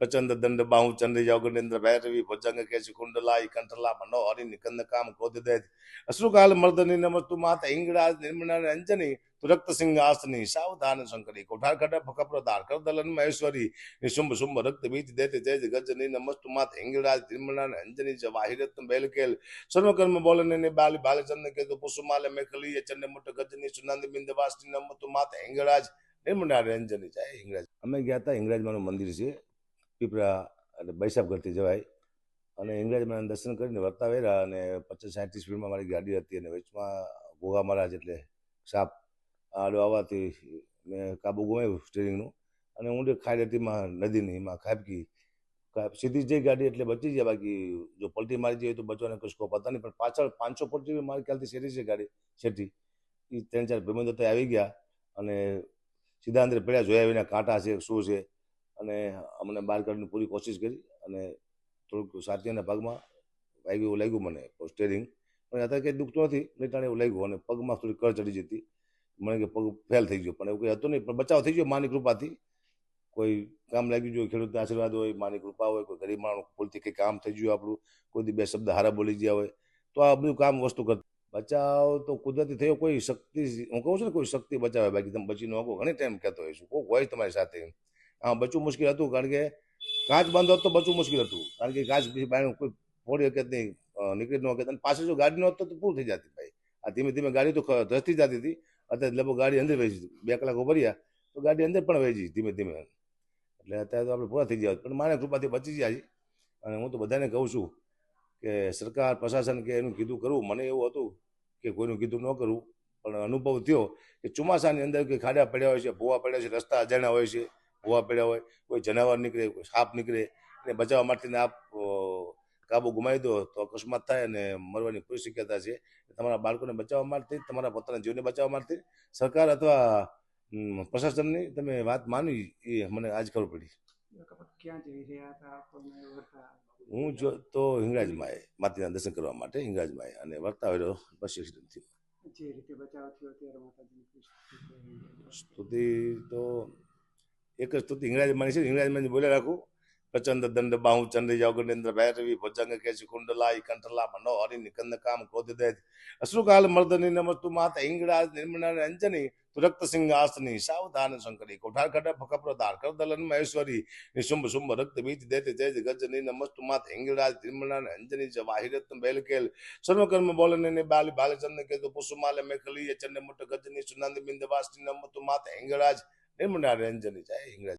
प्रचंड दंड बाहु चंद्र योगेन्द्र भैरवी भुजंग केश कुंडलाई कंठला मनोहरि निकंद काम क्रोध दैत अश्रुकाल मर्दनी नमस्तु मात इंगराज निर्मला रंजनी तुरक्त सिंहासनी सावधान शंकरी कोठार खड़ा फकप्रदार कर दलन महेश्वरी निशुंभ शुंभ रक्त बीज देते तेज गजनी नमस्तु मात इंगराज निर्मला रंजनी जवाहिरत्न बेलकेल सर्वकर्म बोलने ने बाल बालचंद्र के तो पुष्पमाल मेखली चंड मुट गजनी सुनंद बिंदवासिनी नमस्तु मात इंगराज निर्मला रंजनी जय इंगराज અમે ગયા હતા હિંગરાજમાનું મંદિર છે પીપળા એટલે બૈસાબગઢથી જવાય અને હિંગરાજમાં દર્શન કરીને વર્તા વેરા અને 50-60 સ્પીડમાં મારી ગાડી હતી અને વચમાં ઘોઘા મહારાજ એટલે સાપ આડો આવવાથી મેં કાબુ ગુમાવ્યું સ્ટીરિંગનું અને ઊંડે ખાઈ રેતીમાં નદીની એમાં ખાબકી સીધી જઈ ગાડી એટલે બચી જાય બાકી જો પલટી મારી જાય તો બચવાને કોઈ સ્કોપ હતા નહીં પણ પાછળ 500 ફૂટ જેવી મારી ખ્યાલથી શેરી છે ગાડી શેઠી એ 3-4 ભાઈબંધો તો આવી ગયા અને સીધા અંદર પડ્યા જોયા વિના કાંટા છે શું છે અને અમને બહાર કાઢવાની પૂરી કોશિશ કરી અને થોડુંક સાતિયાના ભાગમાં વાગ્યું લાગ્યું મને સ્ટેરિંગ પણ અત્યારે કંઈ દુખતું નથી નીટાણે એવું લાગ્યું અને પગમાં થોડી કળ ચડી જતી મને કે પગ ફેલ થઈ ગયો પણ એવું કંઈ હતું નહીં પણ બચાવ થઈ ગયો માની કૃપાથી કોઈ કામ લાગી ગયું ખેડૂતના આશીર્વાદ હોય માની કૃપા હોય કોઈ ગરીબ માણસ ભૂલથી કંઈ કામ થઈ ગયું આપણું કોઈ બે શબ્દ હારા બોલી ગયા હોય તો આ બધું કામ વસ્તુ કરતું બચાવ તો કુદરતી થયો કોઈ શક્તિ હું કહું છું ને કોઈ શક્તિ બચાવે બાકી તમે બચી ન શકો ઘણી ટાઈમ કહેતો હોઈશું કોઈ હોય તમારી સાથે હા બચવું મુશ્કેલ હતું કારણ કે કાચ બાંધો તો બચવું મુશ્કેલ હતું કારણ કે કાચ પછી બહાર કોઈ ફોડી વખત નહીં નીકળી ન વખત અને પાછળ જો ગાડી ન હોત તો પૂરું થઈ જતી ભાઈ આ ધીમે ધીમે ગાડી તો ધસતી જતી હતી અત્યારે લગભગ ગાડી અંદર વહી 2 કલાક ભર્યા તો ગાડી અંદર પણ વહી જઈ ધીમે ધીમે એટલે અત્યારે તો આપણે પૂરા થઈ ગયા પણ માને કૃપાથી બચી જાય અને હું તો બધાને કહું છું કે સરકાર પ્રશાસન કે એનું કીધું કરવું મને એવું હતું કે કોઈનું કીધું ન કરવું પણ અનુભવ થયો કે ચોમાસાની અંદર કોઈ ખાડા પડ્યા હોય છે ભૂવા પડ્યા છે રસ્તા અજાણ્યા હોય છે ભૂવા પડ્યા હોય કોઈ જનાવર નીકળે કોઈ સાપ નીકળે એને બચાવવા માટે આપ કાબુ ગુમાવી દો તો અકસ્માત થાય અને મરવાની પૂરી શક્યતા છે તમારા બાળકોને બચાવવા માટે તમારા પોતાના જીવને બચાવવા માટે સરકાર અથવા પ્રશાસનની તમે વાત માની એ મને આજ ખબર પડી હું જો તો હિંગરાજમાં માતાજીના દર્શન કરવા માટે હિંગરાજમાં અને વર્તા વેરો બસ એક્સિડન્ટ થયો સ્તુતિ તો એક જ સ્તુતિ હિંગરાજમાં છે હિંગરાજમાં બોલે રાખું प्रचंड दंड बाहु चंद्र योगेन्द्र भैरवी भुजंग केश कुंडलाई कंठला मनोहरि निकंद काम क्रोध दैत अश्रुकाल मर्दनी नमस्तु मात इंगराज निर्मला रंजनी तुरक्त सिंहासनी सावधान शंकरी कोठार खड़ा फकप्रदार कर दलन महेश्वरी निशुंभ शुंभ रक्त बीज देते तेज गजनी नमस्तु मात इंगराज निर्मला रंजनी जवाहिरत्न बेलकेल सर्वकर्म बोलने ने बाल बालचंद्र के तो पुष्पमाल मेखली चंड मुट गजनी सुनंद बिंदवासिनी नमस्तु मात इंगराज निर्मला रंजनी जय इंगराज।